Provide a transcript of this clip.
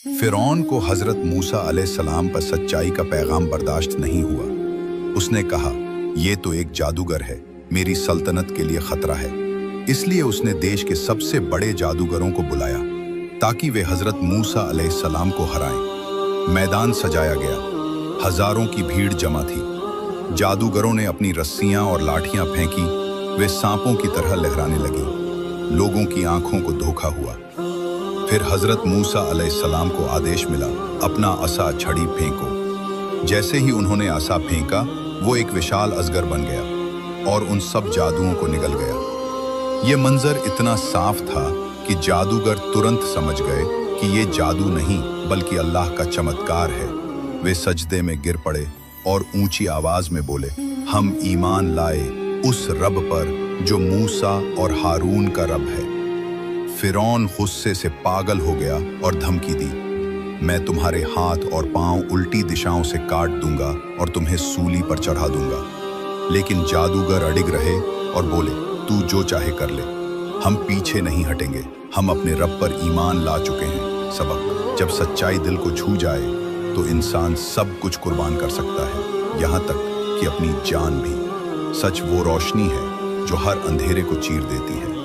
फिरौन को हजरत मूसा अलैहिस्सलाम पर सच्चाई का पैगाम बर्दाश्त नहीं हुआ। उसने कहा, ये तो एक जादूगर है, मेरी सल्तनत के लिए खतरा है। इसलिए उसने देश के सबसे बड़े जादूगरों को बुलाया ताकि वे हजरत मूसा अलैहिस्सलाम को हराएं। मैदान सजाया गया, हजारों की भीड़ जमा थी। जादूगरों ने अपनी रस्सियां और लाठियां फेंकी, वे सांपों की तरह लहराने लगी। लोगों की आंखों को धोखा हुआ। फिर हजरत मूसा अलैहिस्सलाम को आदेश मिला, अपना असा छड़ी फेंको। जैसे ही उन्होंने असा फेंका, वो एक विशाल अजगर बन गया और उन सब जादुओं को निगल गया। ये मंजर इतना साफ था कि जादूगर तुरंत समझ गए कि ये जादू नहीं बल्कि अल्लाह का चमत्कार है। वे सजदे में गिर पड़े और ऊंची आवाज में बोले, हम ईमान लाए उस रब पर जो मूसा और हारून का रब है। फिरौन गुस्से से पागल हो गया और धमकी दी, मैं तुम्हारे हाथ और पांव उल्टी दिशाओं से काट दूंगा और तुम्हें सूली पर चढ़ा दूंगा। लेकिन जादूगर अडिग रहे और बोले, तू जो चाहे कर ले, हम पीछे नहीं हटेंगे, हम अपने रब पर ईमान ला चुके हैं। सबक, जब सच्चाई दिल को छू जाए तो इंसान सब कुछ कुर्बान कर सकता है, यहाँ तक कि अपनी जान भी। सच वो रोशनी है जो हर अंधेरे को चीर देती है।